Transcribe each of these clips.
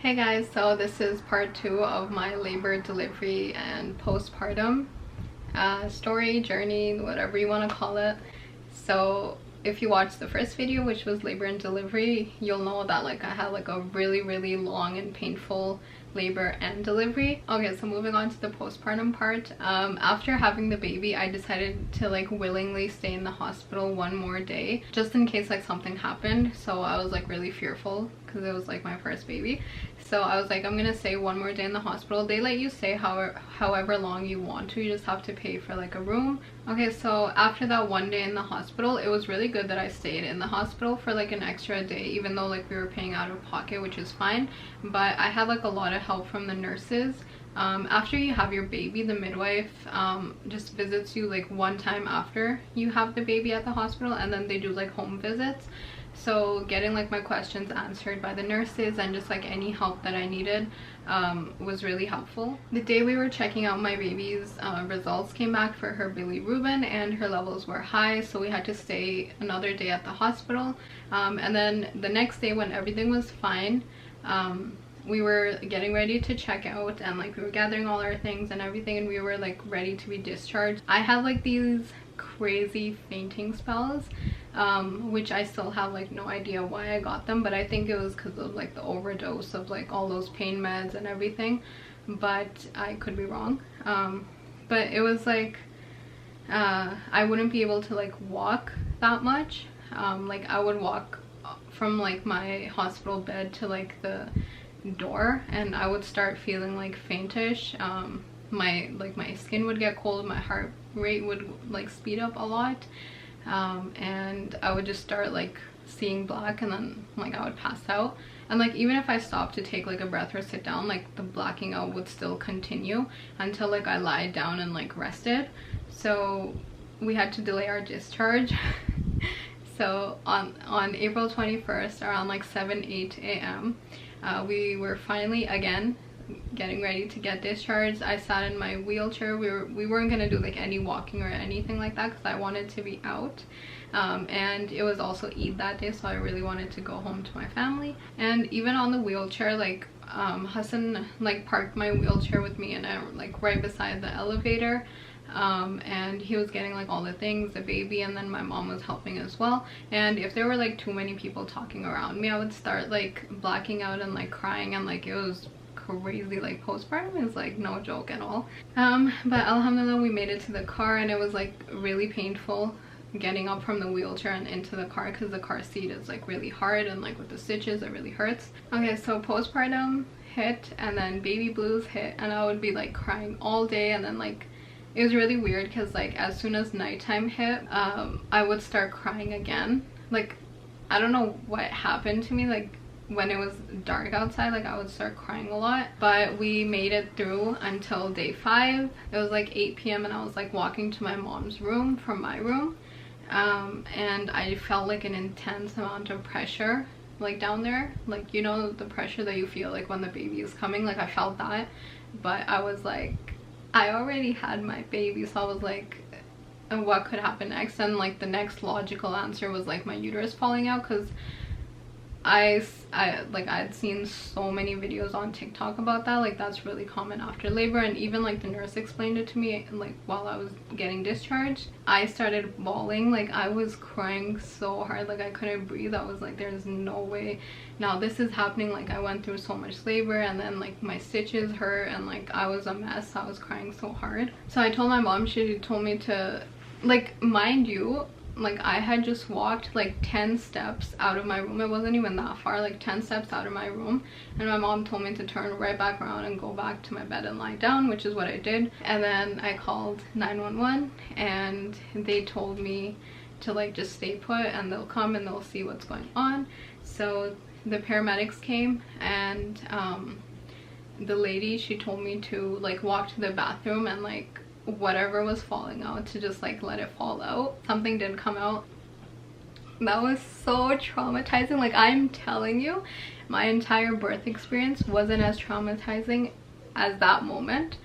Hey guys, so this is part 2 of my labor, delivery, and postpartum story, journey, whatever you want to call it. So if you watched the first video, which was labor and delivery, you'll know that I had a really long and painful labor and delivery. Okay, so moving on to the postpartum part. After having the baby, I decided to willingly stay in the hospital one more day just in case something happened. So I was really fearful because it was my first baby. So I was I'm gonna stay one more day in the hospital. They let you stay however long you want to. You just have to pay for a room. Okay, so after that one day in the hospital, it was really good that I stayed in the hospital for an extra day, even though we were paying out of pocket, which is fine. But I had a lot of help from the nurses. After you have your baby, the midwife just visits you one time after you have the baby at the hospital, and then they do home visits. So getting my questions answered by the nurses and just any help that I needed was really helpful. The day we were checking out my baby's results came back for her bilirubin, and her levels were high, so we had to stay another day at the hospital. And then the next day, when everything was fine, we were getting ready to check out, and we were gathering all our things and everything, and we were ready to be discharged. I had these crazy fainting spells, which I still have no idea why I got them, but I think it was because of the overdose of all those pain meds and everything, but I could be wrong. But it was I wouldn't be able to walk that much. I would walk from my hospital bed to the door, and I would start feeling faintish. My skin would get cold, my heart rate would speed up a lot, and I would just start seeing black, and then I would pass out. And even if I stopped to take a breath or sit down, the blacking out would still continue until I lied down and rested. So we had to delay our discharge. So on April 21st, around 7-8 a.m., we were finally again getting ready to get discharged. I sat in my wheelchair. We weren't gonna do any walking or anything like that because I wanted to be out, and it was also Eid that day, so I really wanted to go home to my family. And even on the wheelchair, Hassan parked my wheelchair with me, and right beside the elevator, and he was getting all the things, the baby, and then my mom was helping as well. And if there were too many people talking around me, I would start blacking out and crying, and it was crazy. Postpartum is no joke at all. But alhamdulillah, we made it to the car, and it was really painful getting up from the wheelchair and into the car because the car seat is really hard, and with the stitches it really hurts. Okay, so postpartum hit, and then baby blues hit, and I would be crying all day. And then it was really weird because as soon as nighttime hit, I would start crying again. I don't know what happened to me. When it was dark outside, I would start crying a lot. But we made it through until day 5. It was 8 p.m. and I was walking to my mom's room from my room, and I felt an intense amount of pressure down there, you know, the pressure that you feel when the baby is coming. I felt that, but I was I already had my baby, so I was what could happen next? And the next logical answer was my uterus falling out, because I'd seen so many videos on TikTok about that. That's really common after labor, and even the nurse explained it to me while I was getting discharged. I started bawling. I was crying so hard, I couldn't breathe. I was there's no way now this is happening. I went through so much labor, and then my stitches hurt, and I was a mess. I was crying so hard. So I told my mom. She told me to mind you, I had just walked 10 steps out of my room. It wasn't even that far, 10 steps out of my room, and my mom told me to turn right back around and go back to my bed and lie down, which is what I did. And then I called 911, and they told me to just stay put, and they'll come and they'll see what's going on. So the paramedics came, and the lady, she told me to walk to the bathroom, and whatever was falling out, to just let it fall out. Something did come out. That was so traumatizing. I'm telling you, my entire birth experience wasn't as traumatizing as that moment.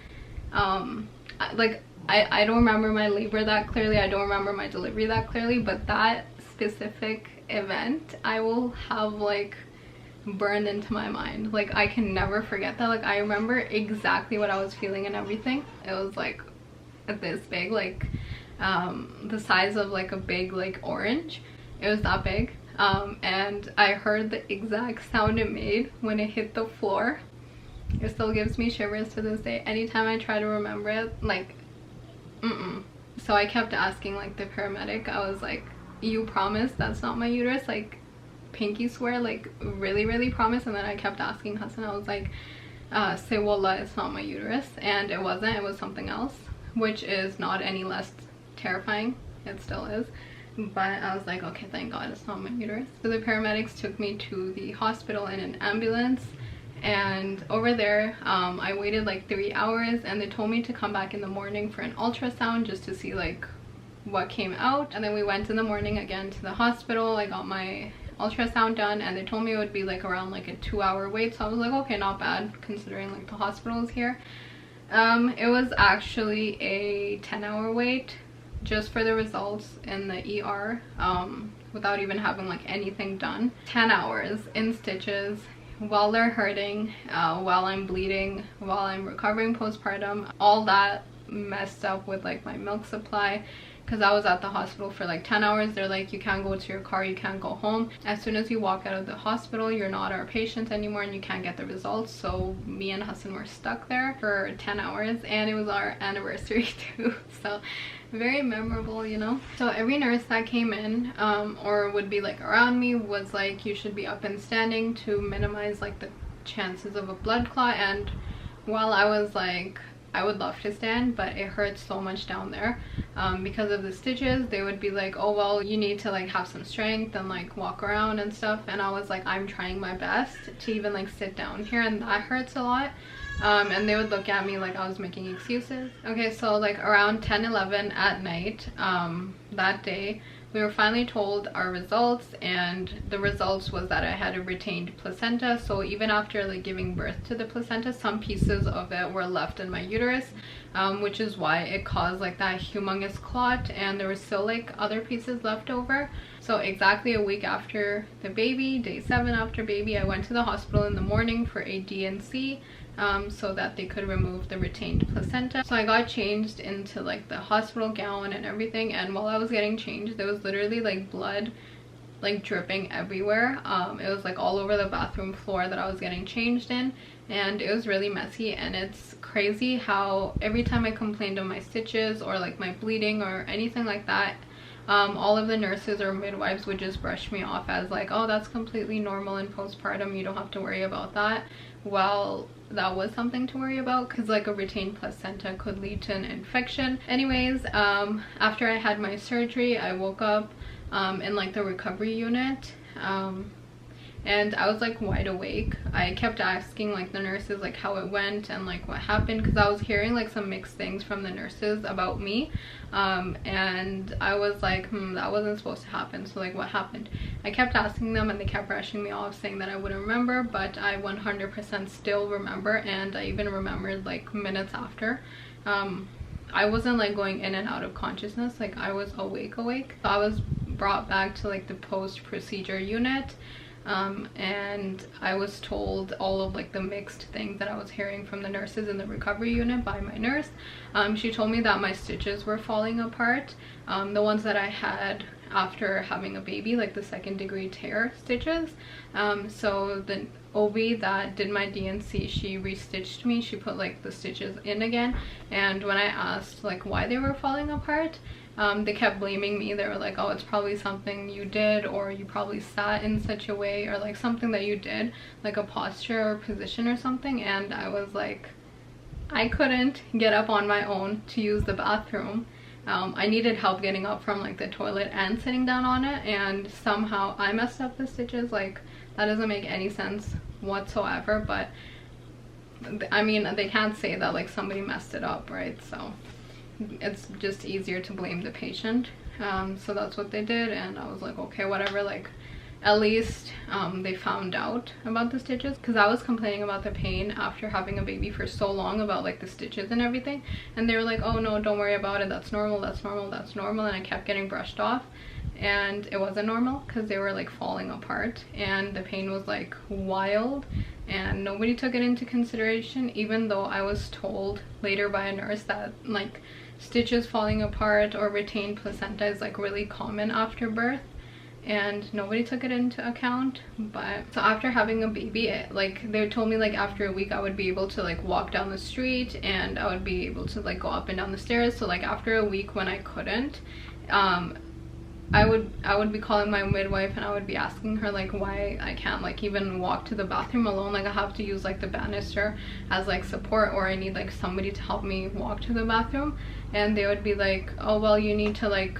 I don't remember my labor that clearly, I don't remember my delivery that clearly, but that specific event I will have burned into my mind. Like I can never forget that. Like I remember exactly what I was feeling and everything. It was like this big, like the size of like a big like orange. It was that big. And I heard the exact sound it made when it hit the floor. It still gives me shivers to this day. Anytime I try to remember it, like so I kept asking like the paramedic. I was like, you promise that's not my uterus? Like pinky swear, like really promise? And then I kept asking Hassan. I was like, say wallah, it's not my uterus. And it wasn't. It was something else, which is not any less terrifying. It still is. But I was like, okay, thank God it's not my uterus. So the paramedics took me to the hospital in an ambulance, and over there I waited like 3 hours, and they told me to come back in the morning for an ultrasound just to see like what came out. And then we went in the morning again to the hospital. I got my ultrasound done, and they told me it would be like around like a 2-hour wait. So I was like, okay, not bad considering like the hospital is here. It was actually a 10-hour wait just for the results in the ER, without even having like anything done. 10 hours in stitches while they're hurting, while I'm bleeding, while I'm recovering postpartum. All that messed up with like my milk supply, because I was at the hospital for like 10 hours. They're like, you can't go to your car, you can't go home. As soon as you walk out of the hospital, you're not our patient anymore and you can't get the results. So me and Hassan were stuck there for 10 hours, and it was our anniversary too. So very memorable, you know. So every nurse that came in or would be like around me was like, you should be up and standing to minimize like the chances of a blood clot. And while I was like, I would love to stand, but it hurts so much down there because of the stitches. They would be like, oh well, you need to like have some strength and like walk around and stuff. And I was like, I'm trying my best to even like sit down here, and that hurts a lot. And they would look at me like I was making excuses. Okay, so like around 10-11 at night that day, we were finally told our results, and the results was that I had a retained placenta. So even after like giving birth to the placenta, some pieces of it were left in my uterus, which is why it caused like that humongous clot, and there were still like other pieces left over. So exactly a week after the baby, day 7 after baby, I went to the hospital in the morning for a D&C. So that they could remove the retained placenta. So I got changed into like the hospital gown and everything, and while I was getting changed, there was literally like blood like dripping everywhere. It was like all over the bathroom floor that I was getting changed in, and it was really messy. And it's crazy how every time I complained of my stitches or like my bleeding or anything like that, all of the nurses or midwives would just brush me off as like, oh, that's completely normal in postpartum, you don't have to worry about that. Well, that was something to worry about, because like a retained placenta could lead to an infection. Anyways, after I had my surgery, I woke up in like the recovery unit, and I was like wide awake. I kept asking like the nurses like how it went and like what happened, because I was hearing like some mixed things from the nurses about me, and I was like, that wasn't supposed to happen. So like, what happened? I kept asking them, and they kept brushing me off, saying that I wouldn't remember, but I 100% still remember. And I even remembered like minutes after. I wasn't like going in and out of consciousness, like I was awake. So I was brought back to like the post-procedure unit, and I was told all of like the mixed things that I was hearing from the nurses in the recovery unit by my nurse. She told me that my stitches were falling apart, the ones that I had after having a baby, like the 2nd-degree tear stitches. So the OB that did my D&C, she restitched me. She put like the stitches in again, and when I asked like why they were falling apart, they kept blaming me. They were like, oh, it's probably something you did, or you probably sat in such a way, or like something that you did, like a posture or position or something. And I was like, I couldn't get up on my own to use the bathroom. I needed help getting up from like the toilet and sitting down on it, and somehow I messed up the stitches. Like, that doesn't make any sense whatsoever. But I mean, they can't say that like somebody messed it up, right? So it's just easier to blame the patient. So that's what they did, and I was like, okay, whatever, like at least they found out about the stitches, because I was complaining about the pain after having a baby for so long, about like the stitches and everything, and they were like, oh no, don't worry about it, that's normal, that's normal, that's normal. And I kept getting brushed off, and it wasn't normal because they were like falling apart and the pain was like wild, and nobody took it into consideration, even though I was told later by a nurse that like stitches falling apart or retained placenta is like really common after birth, and nobody took it into account. But so after having a baby, like they told me like after a week I would be able to like walk down the street and I would be able to like go up and down the stairs. So like after a week when I couldn't, I would be calling my midwife and I would be asking her like why I can't like even walk to the bathroom alone. Like I have to use like the banister as like support, or I need like somebody to help me walk to the bathroom. And they would be like, oh well, you need to like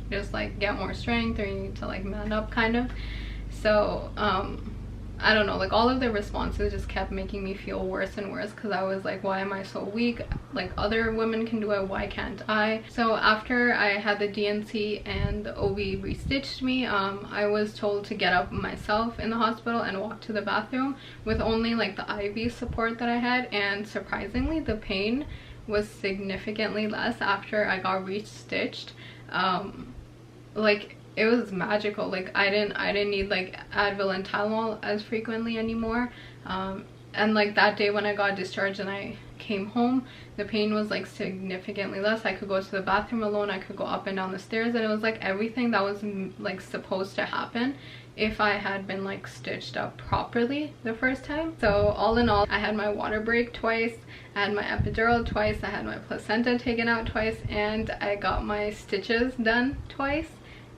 just like get more strength, or you need to like man up kind of. So I don't know, like all of the responses just kept making me feel worse and worse, because I was like, why am I so weak? Like other women can do it, why can't I? So after I had the DNC and the OB restitched me, I was told to get up myself in the hospital and walk to the bathroom with only like the IV support that I had. And surprisingly, the pain was significantly less after I got restitched. Like it was magical. Like I didn't need like Advil and Tylenol as frequently anymore. And like that day when I got discharged and I came home, the pain was like significantly less. I could go to the bathroom alone, I could go up and down the stairs, and it was like everything that was like supposed to happen if I had been like stitched up properly the first time. So all in all, I had my water break twice, I had my epidural twice, I had my placenta taken out twice, and I got my stitches done twice.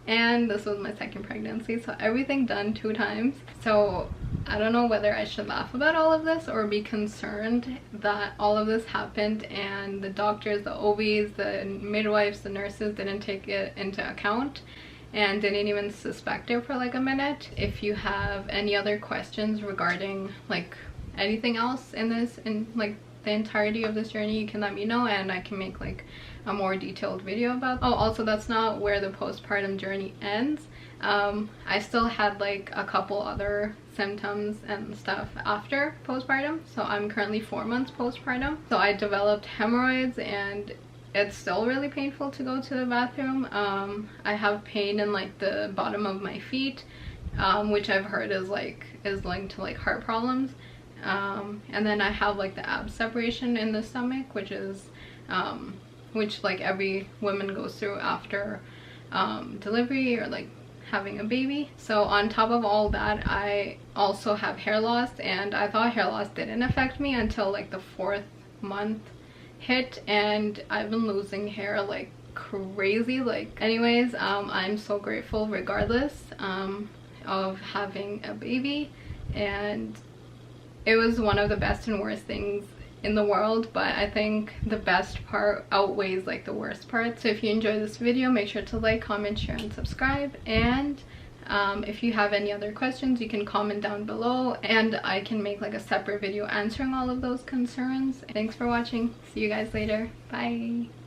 And this was my second pregnancy, so everything done 2 times. So I don't know whether I should laugh about all of this or be concerned that all of this happened and the doctors, the OBs, the midwives, the nurses didn't take it into account and didn't even suspect it for like a minute. If you have any other questions regarding like anything else in this, in like the entirety of this journey, you can let me know and I can make like a more detailed video about. Oh, also that's not where the postpartum journey ends. I still had like a couple other symptoms and stuff after postpartum, so I'm currently 4 months postpartum. So I developed hemorrhoids and it's still really painful to go to the bathroom. I have pain in like the bottom of my feet, which I've heard is linked to like heart problems. And then I have like the ab separation in the stomach, which is which like every woman goes through after delivery or like having a baby. So on top of all that, I also have hair loss, and I thought hair loss didn't affect me until like the 4th month hit, and I've been losing hair like crazy. Like anyways, I'm so grateful regardless of having a baby, and it was one of the best and worst things in the world, but I think the best part outweighs like the worst part. So if you enjoyed this video, make sure to like, comment, share, and subscribe. And if you have any other questions, you can comment down below and I can make like a separate video answering all of those concerns. Thanks for watching. See you guys later. Bye.